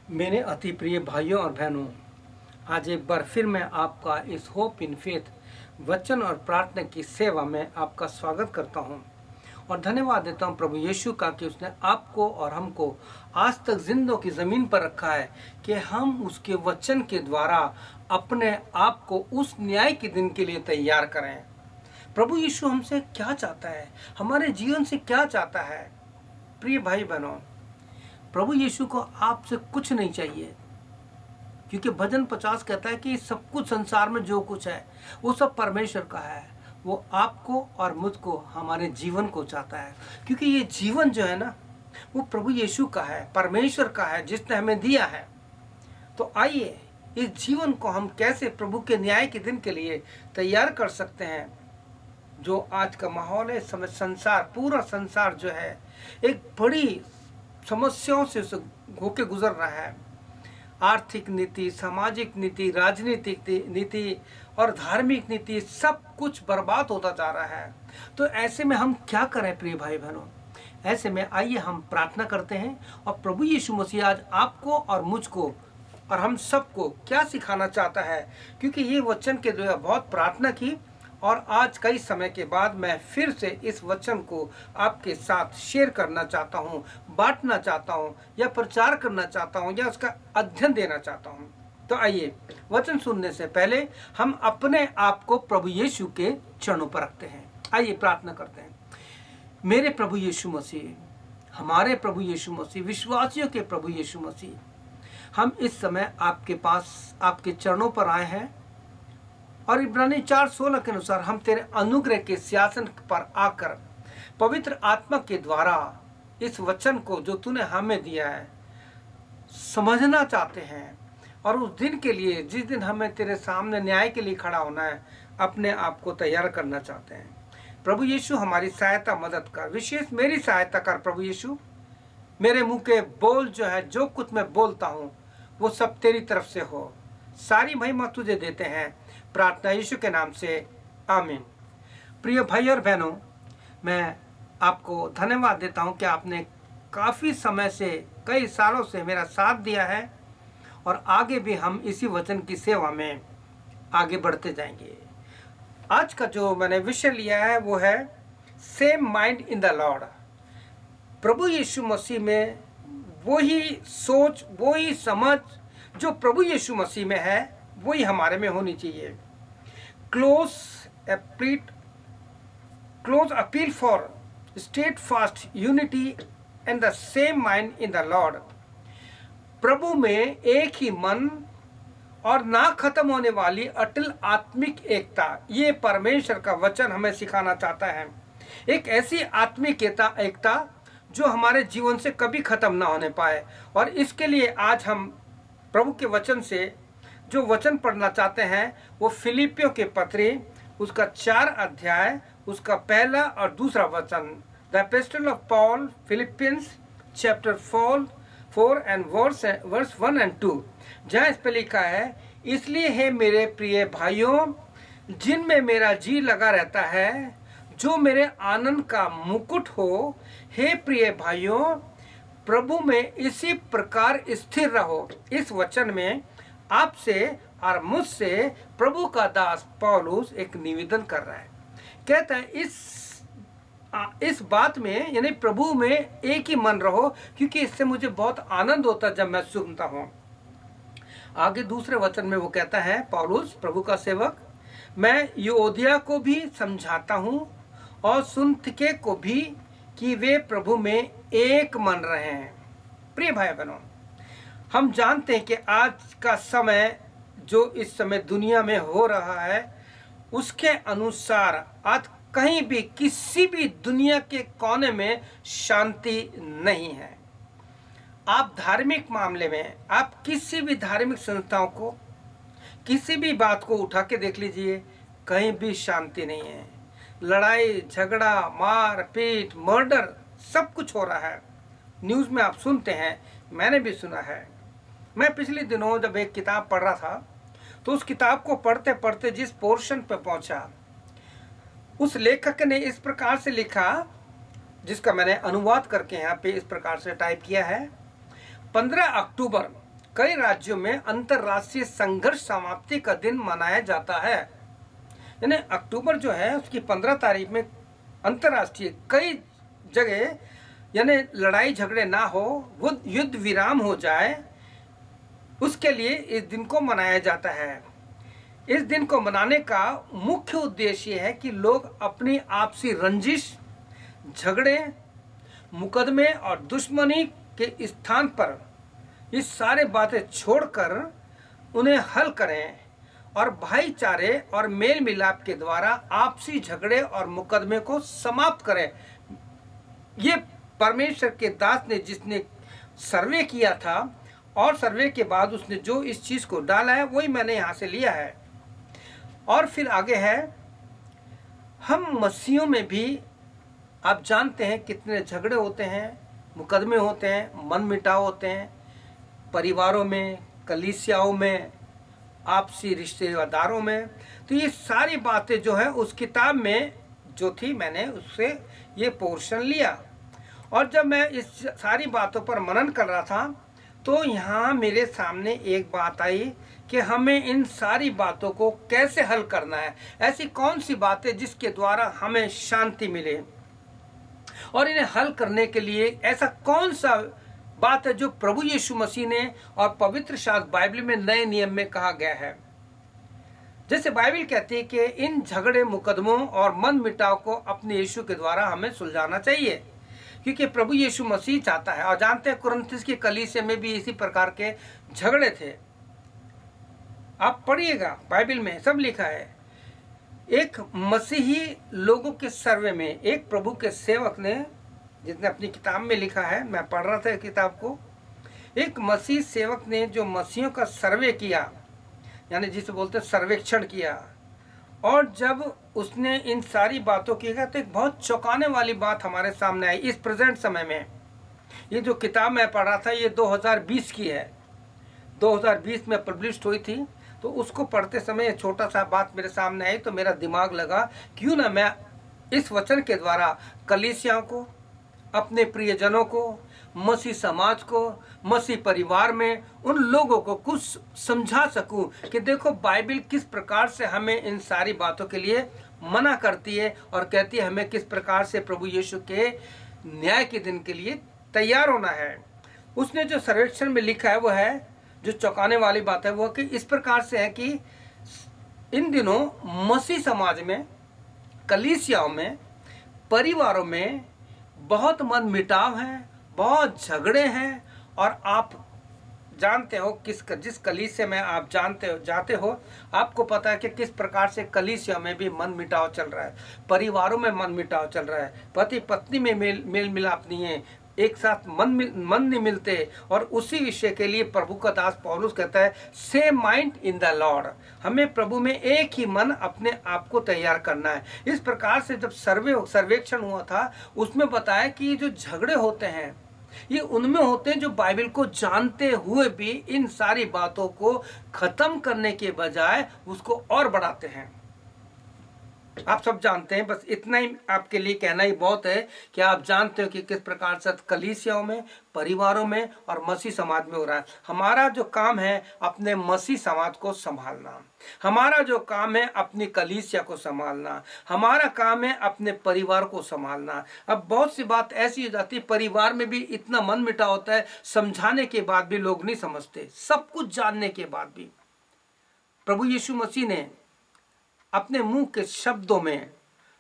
मेरे अति प्रिय भाइयों और बहनों, आज एक बार फिर मैं आपका इस होप इन फेथ वचन और प्रार्थना की सेवा में आपका स्वागत करता हूं और धन्यवाद देता हूं प्रभु यीशु का कि उसने आपको और हमको आज तक जिंदों की ज़मीन पर रखा है कि हम उसके वचन के द्वारा अपने आप को उस न्याय के दिन के लिए तैयार करें। प्रभु यीशु हमसे क्या चाहता है, हमारे जीवन से क्या चाहता है। प्रिय भाई बहनों, प्रभु यीशु को आपसे कुछ नहीं चाहिए, क्योंकि भजन 50 कहता है कि सब कुछ संसार में जो कुछ है वो सब परमेश्वर का है। वो आपको और मुझको, हमारे जीवन को चाहता है, क्योंकि ये जीवन जो है ना, वो प्रभु यीशु का है, परमेश्वर का है, जिसने हमें दिया है। तो आइए इस जीवन को हम कैसे प्रभु के न्याय के दिन के लिए तैयार कर सकते हैं। जो आज का माहौल है, समय संसार, पूरा संसार जो है एक बड़ी समस्याओं से होके गुजर रहा है। आर्थिक नीति, सामाजिक नीति, राजनीतिक नीति और धार्मिक नीति, सब कुछ बर्बाद होता जा रहा है। तो ऐसे में हम क्या करें प्रिय भाई बहनों? ऐसे में आइए हम प्रार्थना करते हैं और प्रभु यीशु मसीह आज आपको और मुझको और हम सबको क्या सिखाना चाहता है, क्योंकि ये वचन के द्वारा बहुत प्रार्थना की और आज कई समय के बाद मैं फिर से इस वचन को आपके साथ शेयर करना चाहता हूँ, बांटना चाहता हूँ, या प्रचार करना चाहता हूँ, या उसका अध्ययन देना चाहता हूँ। तो आइए वचन सुनने से पहले हम अपने आप को प्रभु यीशु के चरणों पर रखते हैं। आइए प्रार्थना करते हैं। मेरे प्रभु यीशु मसीह, हमारे प्रभु यीशु मसीह, विश्वासियों के प्रभु यीशु मसीह, हम इस समय आपके पास, आपके चरणों पर आए हैं और इब्रानी 4:16 के अनुसार हम तेरे अनुग्रह के सिंहासन पर आकर पवित्र आत्मा के द्वारा इस वचन को जो तूने हमें दिया है समझना चाहते हैं, और उस दिन के लिए जिस दिन हमें तेरे सामने न्याय के लिए खड़ा होना है, अपने आप को तैयार करना चाहते हैं। प्रभु यीशु हमारी सहायता, मदद कर, विशेष मेरी सहायता कर प्रभु यीशु। मेरे मुंह के बोल जो है, जो कुछ मैं बोलता हूँ वो सब तेरी तरफ से हो। सारी महिमा तुझे देते हैं, प्रार्थना यीशु के नाम से, आमीन। प्रिय भाई और बहनों, मैं आपको धन्यवाद देता हूं कि आपने काफ़ी समय से, कई सालों से मेरा साथ दिया है और आगे भी हम इसी वचन की सेवा में आगे बढ़ते जाएंगे। आज का जो मैंने विषय लिया है वो है same mind in the Lord. प्रभु यीशु मसीह में वही सोच, वही समझ जो प्रभु यीशु मसीह में है, वही हमारे में होनी चाहिए। Close appeal for steadfast unity and the same mind in the Lord. प्रभु में एक ही मन और ना खत्म होने वाली अटल आत्मिक एकता, ये परमेश्वर का वचन हमें सिखाना चाहता है। एक ऐसी आत्मिक एकता जो हमारे जीवन से कभी खत्म ना होने पाए। और इसके लिए आज हम प्रभु के वचन से जो वचन पढ़ना चाहते हैं वो फिलिपियों के पत्री, उसका 4 अध्याय, उसका पहला और दूसरा वचन। The epistle of Paul Philippians chapter 4 and verse 1 and 2, जहाँ इस पे लिखा है, इसलिए है मेरे प्रिय भाइयों, जिनमें मेरा जी लगा रहता है, जो मेरे आनंद का मुकुट हो, हे प्रिय भाइयों, प्रभु में इसी प्रकार स्थिर रहो। इस वचन में आपसे और मुझसे प्रभु का दास पौलुस एक निवेदन कर रहा है। कहता है इस बात में, यानी प्रभु में एक ही मन रहो, क्योंकि इससे मुझे बहुत आनंद होता है जब मैं सुनता हूँ। आगे दूसरे वचन में वो कहता है, पौलुस प्रभु का सेवक, मैं यूओदिया को भी समझाता हूँ और सुन्तिके को भी कि वे प्रभु में एक मन रहे हैं। प्रिय भाई बहनों, हम जानते हैं कि आज का समय जो इस समय दुनिया में हो रहा है, उसके अनुसार आज कहीं भी, किसी भी दुनिया के कोने में शांति नहीं है। आप धार्मिक मामले में, आप किसी भी धार्मिक संस्थाओं को, किसी भी बात को उठा के देख लीजिए, कहीं भी शांति नहीं है। लड़ाई झगड़ा, मार पीट, मर्डर, सब कुछ हो रहा है। न्यूज़ में आप सुनते हैं, मैंने भी सुना है। मैं पिछले दिनों जब एक किताब पढ़ रहा था, तो उस किताब को पढ़ते पढ़ते जिस पोर्शन पे पहुंचा, उस लेखक ने इस प्रकार से लिखा, जिसका मैंने अनुवाद करके यहाँ पे इस प्रकार से टाइप किया है। 15 अक्टूबर कई राज्यों में अंतर्राष्ट्रीय संघर्ष समाप्ति का दिन मनाया जाता है। यानी अक्टूबर जो है उसकी 15 तारीख में अंतर्राष्ट्रीय कई जगह यानी लड़ाई झगड़े ना हो, वो युद्ध विराम हो जाए, उसके लिए इस दिन को मनाया जाता है। इस दिन को मनाने का मुख्य उद्देश्य है कि लोग अपनी आपसी रंजिश, झगड़े, मुकदमे और दुश्मनी के स्थान पर ये सारे बातें छोड़कर उन्हें हल करें और भाईचारे और मेल मिलाप के द्वारा आपसी झगड़े और मुकदमे को समाप्त करें। ये परमेश्वर के दास ने जिसने सर्वे किया था और सर्वे के बाद उसने जो इस चीज़ को डाला है वही मैंने यहाँ से लिया है। और फिर आगे है, हम मसीहों में भी आप जानते हैं कितने झगड़े होते हैं, मुकदमे होते हैं, मन मिटाव होते हैं, परिवारों में, कलीसियाओं में, आपसी रिश्तेदारों में। तो ये सारी बातें जो है उस किताब में जो थी मैंने उससे ये पोर्शन लिया। और जब मैं इस सारी बातों पर मनन कर रहा था तो यहाँ मेरे सामने एक बात आई कि हमें इन सारी बातों को कैसे हल करना है। ऐसी कौन सी बातें जिसके द्वारा हमें शांति मिले, और इन्हें हल करने के लिए ऐसा कौन सा बात है जो प्रभु यीशु मसीह ने और पवित्र शास्त्र बाइबल में नए नियम में कहा गया है। जैसे बाइबल कहती है कि इन झगड़े, मुकदमों और मन मिटाव को अपने यीशु के द्वारा हमें सुलझाना चाहिए, क्योंकि प्रभु यीशु मसीह चाहता है। और जानते हैं कुरिन्थियों की कलीसिया में भी इसी प्रकार के झगड़े थे। आप पढ़िएगा, बाइबल में सब लिखा है। एक मसीही लोगों के सर्वे में एक प्रभु के सेवक ने, जिसने अपनी किताब में लिखा है, मैं पढ़ रहा था किताब को, एक मसीह सेवक ने जो मसीहों का सर्वे किया, यानी जिसे बोलते हैं सर्वेक्षण किया, और जब उसने इन सारी बातों की तो एक बहुत चौंकाने वाली बात हमारे सामने आई इस प्रेजेंट समय में। ये जो किताब मैं पढ़ रहा था ये 2020 की है, 2020 में पब्लिश हुई थी। तो उसको पढ़ते समय छोटा सा बात मेरे सामने आई तो मेरा दिमाग लगा क्यों ना मैं इस वचन के द्वारा कलीसियाओं को, अपने प्रियजनों को, मसीह समाज को, मसीह परिवार में उन लोगों को कुछ समझा सकूं कि देखो बाइबल किस प्रकार से हमें इन सारी बातों के लिए मना करती है और कहती है हमें किस प्रकार से प्रभु यीशु के न्याय के दिन के लिए तैयार होना है। उसने जो सर्वेक्षण में लिखा है वो है, जो चौंकाने वाली बात है वो कि इस प्रकार से है कि इन दिनों मसीह समाज में, कलीसियाओं में, परिवारों में बहुत मन मिटाव है, बहुत झगड़े हैं। और आप जानते हो जिस कलीसिया में आप जाते हो आपको पता है कि किस प्रकार से कलीसिया में भी मन मिटाव चल रहा है, परिवारों में मन मिटाव चल रहा है, पति पत्नी में मेल मिलाप नहीं है, एक साथ मन नहीं मिलते। और उसी विषय के लिए प्रभु का दास पौलुस कहता है same mind in the Lord, हमें प्रभु में एक ही मन अपने आप को तैयार करना है। इस प्रकार से जब सर्वेक्षण हुआ था उसमें बताया कि ये जो झगड़े होते हैं ये उनमें होते हैं जो बाइबल को जानते हुए भी इन सारी बातों को खत्म करने के बजाय उसको और बढ़ाते हैं। आप सब जानते हैं, बस इतना ही आपके लिए कहना ही बहुत है कि आप जानते हो कि किस प्रकार से कलीसियाओं में, परिवारों में और मसीह समाज में हो रहा है। हमारा जो काम है अपने मसीह समाज को संभालना, हमारा जो काम है अपनी कलीसिया को संभालना, हमारा काम है अपने परिवार को संभालना। अब बहुत सी बात ऐसी हो जाती है, परिवार में भी इतना मन मिटा होता है, समझाने के बाद भी लोग नहीं समझते, सब कुछ जानने के बाद भी। प्रभु यीशु मसीह ने अपने मुंह के शब्दों में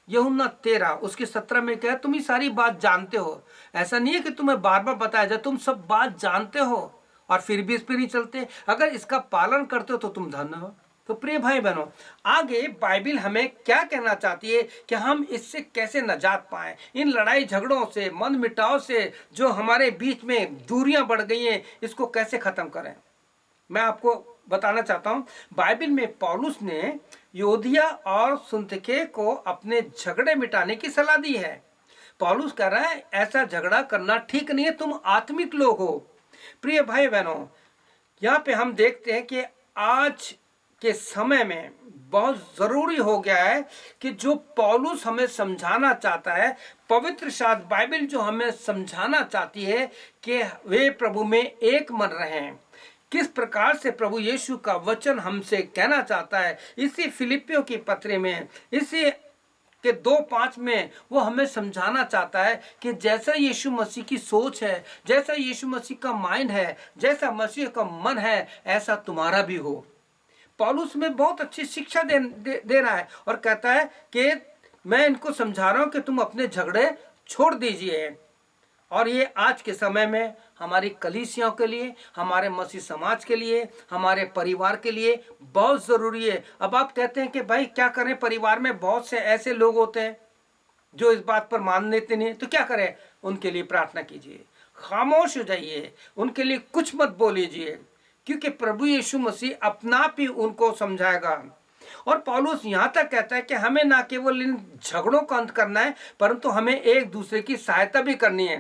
यूहन्ना 13 उसके 17 में कहा तुम ये सारी बात जानते हो। ऐसा नहीं है कि तुम्हें बार बार बताया जाए, तुम सब बात जानते हो और फिर भी इस पर नहीं चलते। अगर इसका पालन करते हो तो तुम धन्य हो। तो प्रिय भाई बहनों, आगे बाइबल हमें क्या कहना चाहती है कि हम इससे कैसे नजात पाएं, इन लड़ाई झगड़ों से, मन मिटाव से जो हमारे बीच में दूरियां बढ़ गई हैं, इसको कैसे खत्म करें। मैं आपको बताना चाहता हूं, बाइबल में पौलुस ने योदिया और सुंतके को अपने झगड़े मिटाने की सलाह दी है। पौलुस कह रहा है ऐसा झगड़ा करना ठीक नहीं है, तुम आत्मिक लोग हो। प्रिय भाई बहनों, यहाँ पे हम देखते हैं कि आज के समय में बहुत जरूरी हो गया है कि जो पौलुस हमें समझाना चाहता है, पवित्र शास्त्र बाइबल जो हमें समझाना चाहती है कि वे प्रभु में एक मन रहें, किस प्रकार से प्रभु यीशु का वचन हमसे कहना चाहता है, इसी फिलिपियों की पत्री में, इसी के 2:5 में वो हमें समझाना चाहता है कि जैसा यीशु मसीह की सोच है, जैसा यीशु मसीह का माइंड है, जैसा मसीह का मन है, ऐसा तुम्हारा भी हो। पौलुस में बहुत अच्छी शिक्षा दे रहा है और कहता है कि मैं इनको समझा रहा हूं कि तुम अपने झगड़े छोड़ दीजिए। और ये आज के समय में हमारी कलीसियाओं के लिए, हमारे मसीह समाज के लिए, हमारे परिवार के लिए बहुत ज़रूरी है। अब आप कहते हैं कि भाई क्या करें, परिवार में बहुत से ऐसे लोग होते हैं जो इस बात पर मान लेते नहीं, तो क्या करें? उनके लिए प्रार्थना कीजिए, खामोश हो जाइए, उनके लिए कुछ मत बोलीजिए, क्योंकि प्रभु यीशु मसीह अपना आप ही उनको समझाएगा। और पौलुस यहाँ तक कहता है कि हमें ना केवल इन झगड़ों का अंत करना है, परंतु हमें एक दूसरे की सहायता भी करनी है।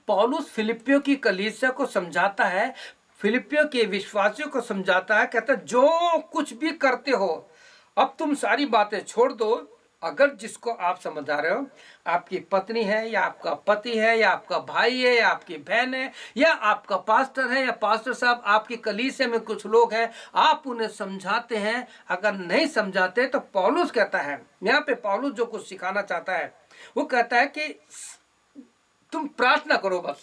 पौलुस फिलिपियों की कलीसिया को समझाता है, फिलिपियों के विश्वासियों को समझाता है, कहता है जो कुछ भी करते हो अब तुम सारी बातें छोड़ दो। अगर जिसको आप समझा रहे हो, आपकी पत्नी है या आपका पति है या आपका भाई है या आपकी बहन है या आपका पास्टर है या पास्टर साहब, आपकी कलीसिया में कुछ लोग हैं, आप उन्हें समझाते हैं। अगर नहीं समझाते तो पौलुस कहता है, यहाँ पे पौलुस जो कुछ सिखाना चाहता है वो कहता है कि तुम प्रार्थना करो बस,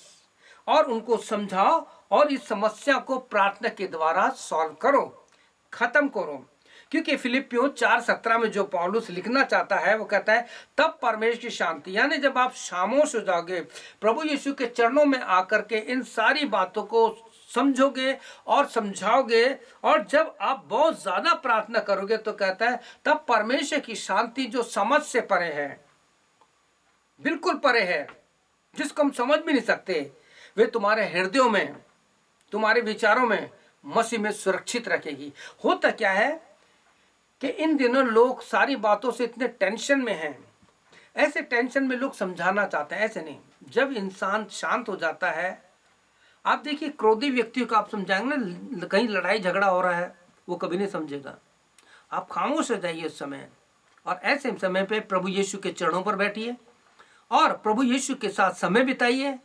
और उनको समझाओ और इस समस्या को प्रार्थना के द्वारा सॉल्व करो, खत्म करो। क्योंकि फिलिपियों 4:17 में जो पौलुस लिखना चाहता है वो कहता है तब परमेश्वर की शांति, यानी जब आप खामोश हो जाओगे, प्रभु यीशु के चरणों में आकर के इन सारी बातों को समझोगे और समझाओगे, और जब आप बहुत ज्यादा प्रार्थना करोगे तो कहता है तब परमेश्वर की शांति जो समझ से परे है, बिल्कुल परे है, जिसको हम समझ भी नहीं सकते, वे तुम्हारे हृदयों में, तुम्हारे विचारों में मसीह में सुरक्षित रखेगी। होता क्या है कि इन दिनों लोग सारी बातों से इतने टेंशन में हैं, ऐसे टेंशन में लोग समझाना चाहते हैं, ऐसे नहीं। जब इंसान शांत हो जाता है, आप देखिए क्रोधी व्यक्ति को आप समझाएंगे ना, कहीं लड़ाई झगड़ा हो रहा है, वो कभी नहीं समझेगा। आप खामोश हो जाइए उस समय, और ऐसे समय पे प्रभु यीशु के चरणों पर बैठिए और प्रभु यीशु के साथ समय बिताइए,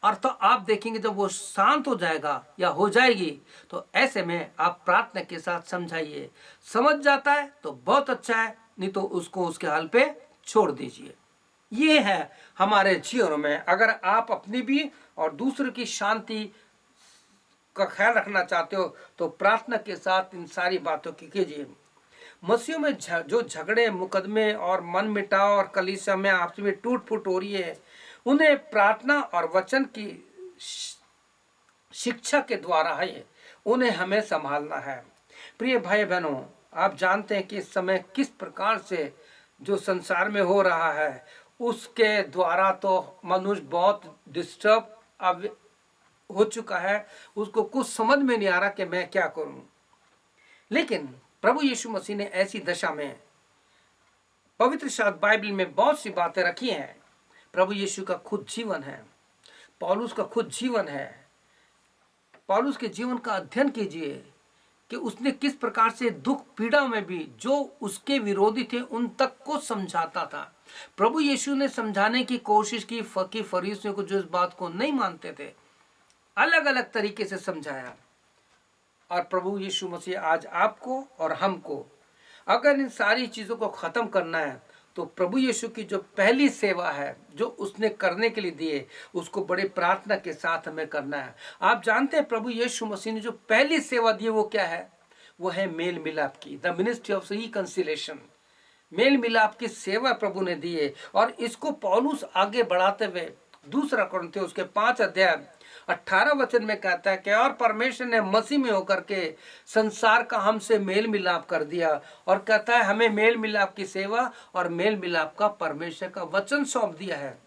और तो आप देखेंगे जब वो शांत हो जाएगा या हो जाएगी तो ऐसे में आप प्रार्थना के साथ समझाइए। समझ जाता है तो बहुत अच्छा है, नहीं तो उसको उसके हाल पे छोड़ दीजिए। ये है हमारे जीवन में, अगर आप अपनी भी और दूसरों की शांति का ख्याल रखना चाहते हो तो प्रार्थना के साथ इन सारी बातों की कीजिए। मसीह में जो झगड़े, मुकदमे और मन मिटाव और कलीसिया में आपस में टूट फूट हो रही है, उन्हें प्रार्थना और वचन की शिक्षा के द्वारा है, उन्हें हमें संभालना है। प्रिय भाई बहनों, आप जानते हैं कि इस समय किस प्रकार से जो संसार में हो रहा है, उसके द्वारा तो मनुष्य बहुत डिस्टर्ब अब हो चुका है, उसको कुछ समझ में नहीं आ रहा कि मैं क्या करूं। लेकिन प्रभु यीशु मसीह ने ऐसी दशा में पवित्र शास्त्र बाइबल में बहुत सी बातें रखी हैं। प्रभु यीशु का खुद जीवन है, पौलुस का खुद जीवन है। पौलुस के जीवन का अध्ययन कीजिए कि उसने किस प्रकार से दुख पीड़ा में भी जो उसके विरोधी थे उन तक को समझाता था। प्रभु यीशु ने समझाने की कोशिश की फरीसियों को जो इस बात को नहीं मानते थे, अलग अलग तरीके से समझाया। और प्रभु यीशु मसीह आज आपको और हमको, अगर इन सारी चीज़ों को ख़त्म करना है तो प्रभु यीशु की जो पहली सेवा है जो उसने करने के लिए दिए, उसको बड़े प्रार्थना के साथ हमें करना है। आप जानते हैं प्रभु यीशु मसीह ने जो पहली सेवा दी वो क्या है? वो है मेल मिलाप की, द मिनिस्ट्री ऑफ रिकंसिलेशन। मेल मिलाप की सेवा प्रभु ने दी है, और इसको पौलुस आगे बढ़ाते हुए 2 कुरिन्थियों उसके 5:18 में कहता है कि और परमेश्वर ने मसीह में होकर के संसार का हमसे मेल मिलाप कर दिया, और कहता है हमें मेल मिलाप की सेवा और मेल मिलाप का परमेश्वर का वचन सौंप दिया है।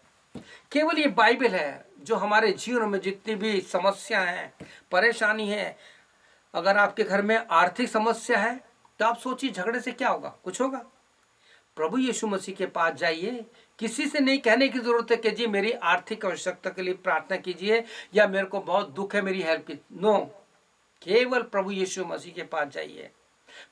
केवल ये बाइबल है जो हमारे जीवन में जितनी भी समस्या है, परेशानी है। अगर आपके घर में आर्थिक समस्या है तो आप सोचिए झगड़े से क्या होगा? कुछ होगा? प्रभु यीशु मसीह के पास जाइए, किसी से नहीं कहने की जरूरत है कि जी मेरी आर्थिक आवश्यकता के लिए प्रार्थना कीजिए या मेरे को बहुत दुख है मेरी हेल्प की। नो, केवल प्रभु यीशु मसीह के पास जाइए,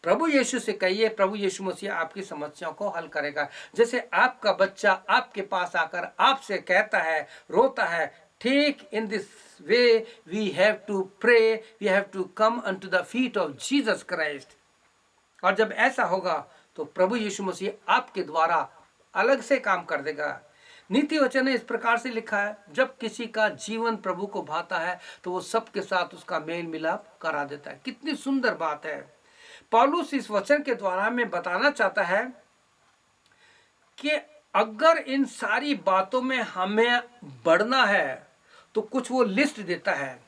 प्रभु यीशु से कहिए, प्रभु यीशु मसीह आपकी समस्याओं को हल करेगा। जैसे आपका बच्चा आपके पास आकर आपसे कहता है, रोता है, ठीक in this way we have to pray, we have to come unto the feet of Jesus Christ. और जब ऐसा होगा तो प्रभु यीशु मसीह आपके द्वारा अलग से काम कर देगा। नीति वचन ने इस प्रकार से लिखा है, जब किसी का जीवन प्रभु को भाता है तो वो सबके साथ उसका मेल मिलाप करा देता है। कितनी सुंदर बात है। पौलुस इस वचन के द्वारा हमें बताना चाहता है कि अगर इन सारी बातों में हमें बढ़ना है तो कुछ वो लिस्ट देता है,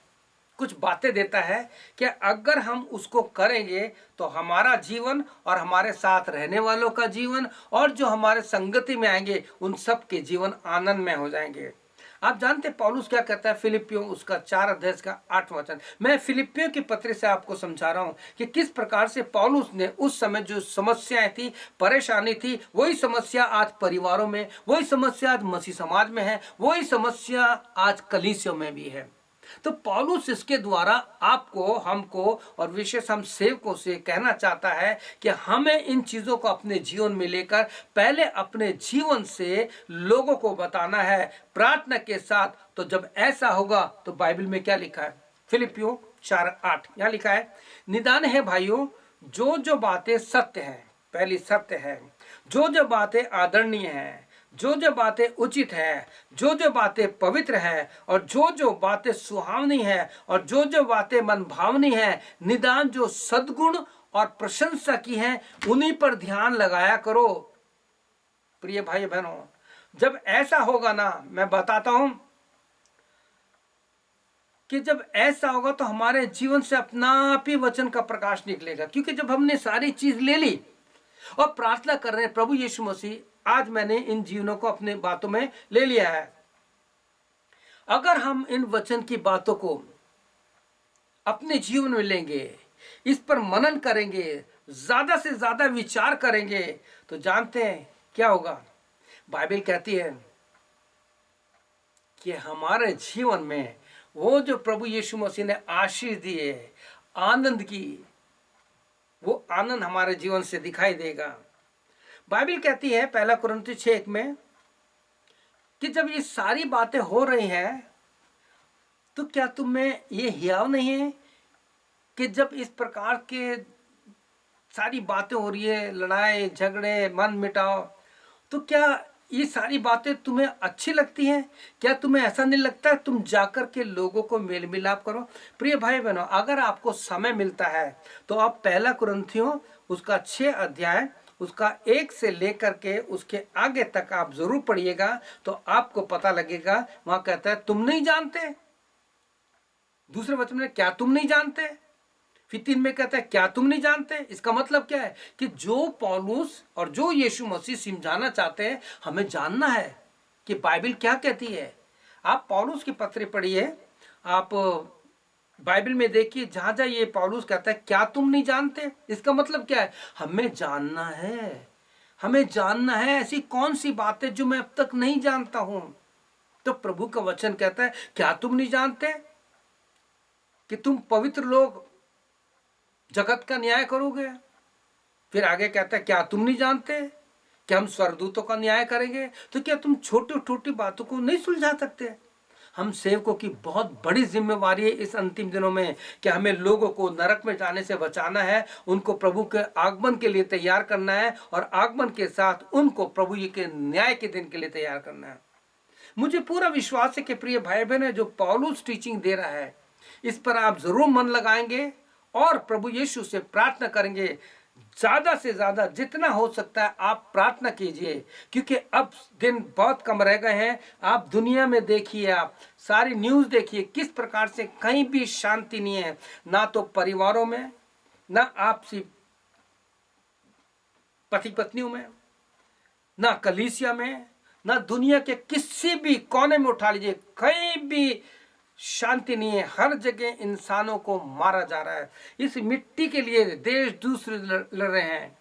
कुछ बातें देता है कि अगर हम उसको करेंगे तो हमारा जीवन और हमारे साथ रहने वालों का जीवन और जो हमारे संगति में आएंगे उन सब के जीवन आनंद में हो जाएंगे। आप जानते पौलुस क्या कहता है फिलिपियों उसका 4 अध्याय का 8 वचन। मैं फिलिपियों की पत्री से आपको समझा रहा हूं कि किस प्रकार से पौलुस ने उस समय जो समस्याएं थी, परेशानी थी, वही समस्या आज परिवारों में, वही समस्या आज मसीह समाज में है, वही समस्या आज कलीसियों में भी है। तो पौलुस इसके द्वारा आपको, हमको और विशेष हम सेवकों से कहना चाहता है कि हमें इन चीजों को अपने जीवन में लेकर पहले अपने जीवन से लोगों को बताना है प्रार्थना के साथ। तो जब ऐसा होगा तो बाइबल में क्या लिखा है, फिलिपियों 4:8 यहां लिखा है, निदान है भाइयों, जो जो बातें सत्य हैं, पहली सत्य है, जो जो बातें आदरणीय हैं, जो जो बातें उचित है, जो जो बातें पवित्र है और जो जो बातें सुहावनी है और जो जो बातें मन भावनी है, निदान जो सद्गुण और प्रशंसा की हैं, उन्हीं पर ध्यान लगाया करो। प्रिय भाई बहनों, जब ऐसा होगा ना, मैं बताता हूं कि जब ऐसा होगा तो हमारे जीवन से अपना आप ही वचन का प्रकाश निकलेगा। क्योंकि जब हमने सारी चीज ले ली और प्रार्थना कर रहे हैं प्रभु यीशु मसीह, आज मैंने इन जीवनों को अपने बातों में ले लिया है। अगर हम इन वचन की बातों को अपने जीवन में लेंगे, इस पर मनन करेंगे, ज्यादा से ज्यादा विचार करेंगे, तो जानते हैं क्या होगा। बाइबल कहती है कि हमारे जीवन में वो जो प्रभु यीशु मसीह ने आशीष दी है, आनंद की, वो आनंद हमारे जीवन से दिखाई देगा। बाइबल कहती है 1 कुरिन्थियों 6:1 में कि जब ये सारी बातें हो रही हैं तो क्या तुम्हें ये हियाव नहीं है कि जब इस प्रकार के सारी बातें हो रही है, लड़ाई झगड़े मन मिटाओ, तो क्या ये सारी बातें तुम्हें अच्छी लगती हैं? क्या तुम्हें ऐसा नहीं लगता है तुम जाकर के लोगों को मेल मिलाप करो? प्रिय भाई बहनों, अगर आपको समय मिलता है तो आप 1 कुरिन्थियों उसका 6 अध्याय उसका 1 से लेकर के उसके आगे तक आप जरूर पढ़िएगा, तो आपको पता लगेगा। वहां कहता है तुम नहीं जानते, दूसरे वचन में क्या तुम नहीं जानते, फिर 3 में कहता है क्या तुम नहीं जानते। इसका मतलब क्या है कि जो पौलुस और जो यीशु मसीह समझाना चाहते हैं, हमें जानना है कि बाइबल क्या कहती है। आप पौलुस की पत्री पढ़िए, आप बाइबल में देखिए, जहां जहां ये पौलुस कहता है क्या तुम नहीं जानते, इसका मतलब क्या है, हमें जानना है, हमें जानना है ऐसी कौन सी बातें जो मैं अब तक नहीं जानता हूं। तो प्रभु का वचन कहता है क्या तुम नहीं जानते कि तुम पवित्र लोग जगत का न्याय करोगे। फिर आगे कहता है क्या तुम नहीं जानते कि हम स्वर्गदूतों का न्याय करेंगे। तो क्या तुम छोटी छोटी बातों को नहीं सुलझा सकते? हम सेवकों की बहुत बड़ी जिम्मेवारी है इस अंतिम दिनों में कि हमें लोगों को नरक में जाने से बचाना है, उनको प्रभु के आगमन के लिए तैयार करना है और आगमन के साथ उनको प्रभु के न्याय के दिन के लिए तैयार करना है। मुझे पूरा विश्वास है कि प्रिय भाई बहन, जो पौलुस टीचिंग दे रहा है इस पर आप जरूर मन लगाएंगे और प्रभु यीशु से प्रार्थना करेंगे। ज्यादा से ज्यादा जितना हो सकता है आप प्रार्थना कीजिए, क्योंकि अब दिन बहुत कम रह गए हैं। आप दुनिया में देखिए, आप सारी न्यूज देखिए, किस प्रकार से कहीं भी शांति नहीं है, ना तो परिवारों में, ना आपसी पति पत्नियों में, ना कलीसिया में, ना दुनिया के किसी भी कोने में उठा लीजिए, कहीं भी शांति नहीं है। हर जगह इंसानों को मारा जा रहा है। इस मिट्टी के लिए देश दूसरे लड़ रहे हैं,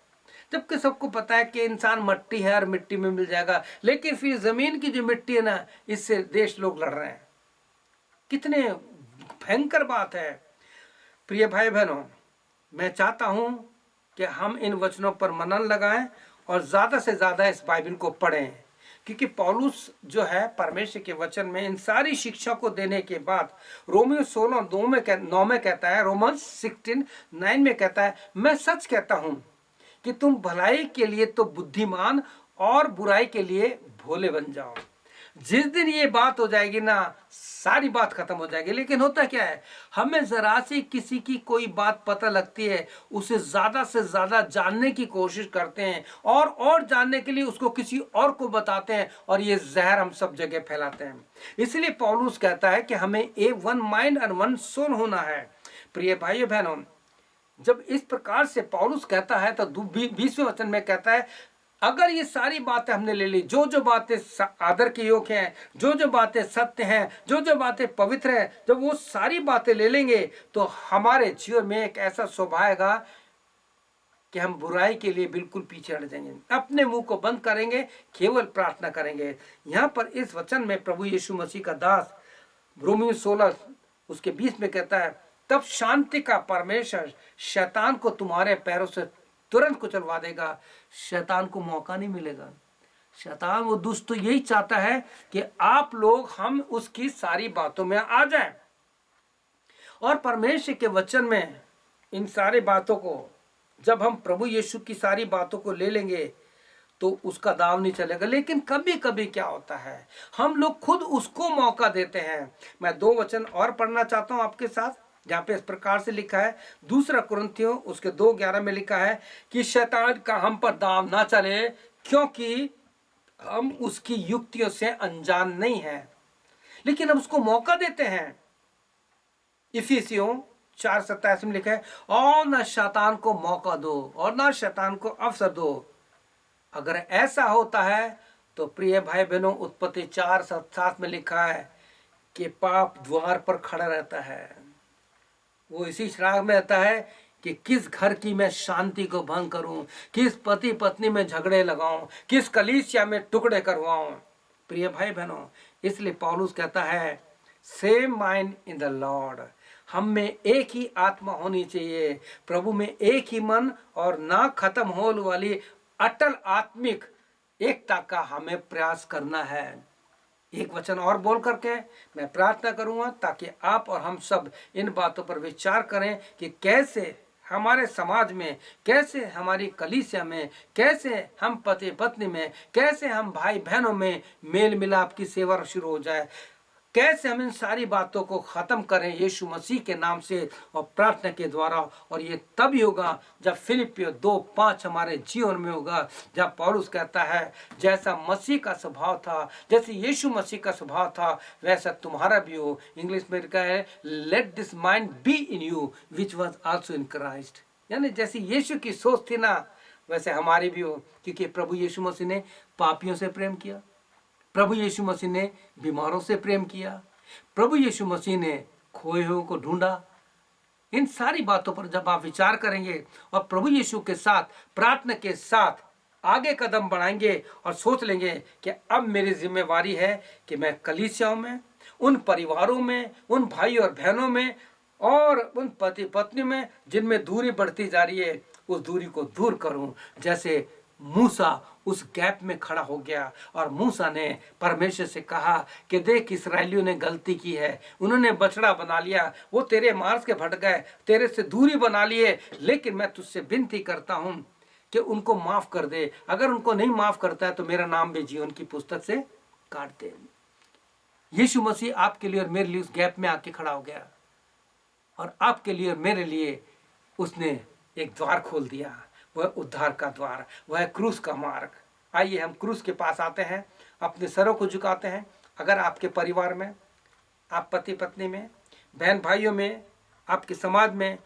जबकि सबको पता है कि इंसान मट्टी है और मिट्टी में मिल जाएगा, लेकिन फिर जमीन की जो मिट्टी है ना, इससे देश लोग लड़ रहे हैं। कितने भयंकर बात है। प्रिय भाई बहनों, मैं चाहता हूं कि हम इन वचनों पर मनन लगाएं और ज्यादा से ज्यादा इस बाइबल को पढ़ें, क्योंकि पौलुस जो है परमेश्वर के वचन में इन सारी शिक्षा को देने के बाद रोमियो 16:9 में कहता है, रोमन्स 16:9 में कहता है, मैं सच कहता हूं कि तुम भलाई के लिए तो बुद्धिमान और बुराई के लिए भोले बन जाओ। जिस दिन ये बात हो जाएगी ना, सारी बात खत्म हो जाएगी। लेकिन होता क्या है, हमें जरा सी किसी की कोई बात पता लगती है, उसे ज्यादा से ज्यादा जानने की कोशिश करते हैं और जानने के लिए उसको किसी और को बताते हैं, और ये जहर हम सब जगह फैलाते हैं। इसलिए पौलुस कहता है कि हमें one mind and one soul होना है। प्रिय भाइयों बहनों, जब इस प्रकार से पौलुस कहता है तो 20वें वचन में कहता है, अगर ये सारी बातें हमने ले ली, जो जो बातें आदर के योग्य हैं, जो जो बातें सत्य हैं, जो जो बातें पवित्र हैं, जब वो सारी बातें ले लेंगे तो हमारे जीवन में एक ऐसा स्वभाव आएगा कि हम बुराई के लिए बिल्कुल पीछे हट जाएंगे, अपने मुंह को बंद करेंगे, केवल प्रार्थना करेंगे। यहाँ पर इस वचन में प्रभु यीशु मसीह का दास रोमियो 16 उसके 20 में कहता है, तब शांति का परमेश्वर शैतान को तुम्हारे पैरों से तुरंत कुचलवा देगा। शैतान को मौका नहीं मिलेगा। शैतान, वो दुष्ट तो यही चाहता है कि आप लोग हम उसकी सारी बातों में आ जाएं, और परमेश्वर के वचन में इन सारी बातों को जब हम प्रभु यीशु की सारी बातों को ले लेंगे तो उसका दाव नहीं चलेगा। लेकिन कभी कभी क्या होता है, हम लोग खुद उसको मौका देते हैं। मैं 2 वचन और पढ़ना चाहता हूं आपके साथ, जहाँ पे इस प्रकार से लिखा है, 2 कुरिन्थियों उसके 2:11 में लिखा है कि शैतान का हम पर दाव ना चले, क्योंकि हम उसकी युक्तियों से अनजान नहीं हैं, लेकिन हम उसको मौका देते हैं। इफिसियों 4:27 में लिखा है, और न शैतान को मौका दो और न शैतान को अवसर दो। अगर ऐसा होता है तो प्रिय भाई बहनों, उत्पत्ति 4:7 में लिखा है कि पाप द्वार पर खड़ा रहता है। वो इसी श्राग में रहता है कि किस घर की मैं शांति को भंग करूं, किस पति पत्नी में झगड़े लगाऊं, किस कलीसिया में टुकड़े करवाऊं। प्रिय भाई बहनों, इसलिए पौलुस कहता है, same mind in the Lord. हम में एक ही आत्मा होनी चाहिए, प्रभु में एक ही मन, और ना खत्म होने वाली अटल आत्मिक एकता का हमें प्रयास करना है। एक वचन और बोल करके मैं प्रार्थना करूंगा, ताकि आप और हम सब इन बातों पर विचार करें कि कैसे हमारे समाज में, कैसे हमारी कलीसिया में, कैसे हम पति पत्नी में, कैसे हम भाई बहनों में मेल मिलाप की सेवा शुरू हो जाए, कैसे हम इन सारी बातों को खत्म करें यीशु मसीह के नाम से और प्रार्थना के द्वारा। और ये तभी होगा जब फिलिपियों 2:5 हमारे जीवन में होगा, जब पौलुस कहता है, जैसा मसीह का स्वभाव था, जैसे यीशु मसीह का स्वभाव था, वैसा तुम्हारा भी हो। इंग्लिश में लिखा है, let this mind be in you which was also in Christ. यानी जैसे यीशु की सोच थी ना, वैसे हमारी भी हो, क्योंकि प्रभु यीशु मसीह ने पापियों से प्रेम किया, प्रभु यीशु मसीह ने बीमारों से प्रेम किया, प्रभु यीशु मसीह ने खोए हुए को ढूंढा। इन सारी बातों पर जब आप विचार करेंगे और प्रभु यीशु के साथ प्रार्थना के साथ आगे कदम बढ़ाएंगे और सोच लेंगे कि अब मेरी जिम्मेवारी है कि मैं कलीसियाओं में, उन परिवारों में, उन भाई और बहनों में और उन पति पत्नी में जिनमें दूरी बढ़ती जा रही है, उस दूरी को दूर करूं। जैसे मूसा उस गैप में खड़ा हो गया और मूसा ने परमेश्वर से कहा कि देख, इस्राएलियों ने गलती की है, उन्होंने बछड़ा बना लिया, वो तेरे मार्ग के भटक गए, तेरे से दूरी बना लिए, लेकिन मैं तुझसे विनती करता हूं कि उनको माफ कर दे। अगर उनको नहीं माफ करता है तो मेरा नाम भी जीवन की पुस्तक से काट दे। यीशु मसीह आपके लिए और मेरे लिए उस गैप में आके खड़ा हो गया, और आपके लिए और मेरे लिए उसने एक द्वार खोल दिया। वह उद्धार का द्वार, वह क्रूस का मार्ग। आइए हम क्रूस के पास आते हैं, अपने सरों को झुकाते हैं। अगर आपके परिवार में, आप पति पत्नी में, बहन भाइयों में, आपके समाज में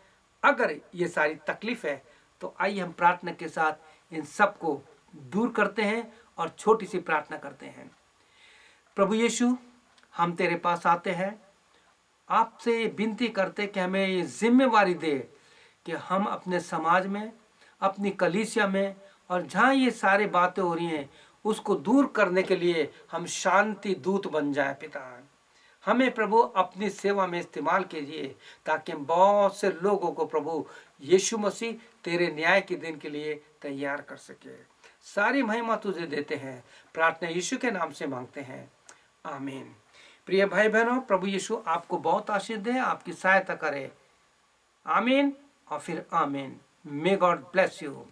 अगर ये सारी तकलीफ है, तो आइए हम प्रार्थना के साथ इन सब को दूर करते हैं और छोटी सी प्रार्थना करते हैं। प्रभु यीशु, हम तेरे पास आते हैं, आपसे विनती करते कि हमें ये जिम्मेवारी दे कि हम अपने समाज में, अपनी कलीसिया में और जहाँ ये सारी बातें हो रही हैं उसको दूर करने के लिए हम शांति दूत बन जाए। पिता, हमें प्रभु अपनी सेवा में इस्तेमाल कीजिए, ताकि बहुत से लोगों को प्रभु यीशु मसीह तेरे न्याय के दिन के लिए तैयार कर सके। सारी महिमा तुझे देते हैं। प्रार्थना यीशु के नाम से मांगते हैं, आमीन। प्रिय भाई बहनों, प्रभु यीशु आपको बहुत आशीष दे, आपकी सहायता करे। आमीन और फिर आमीन। May God bless you.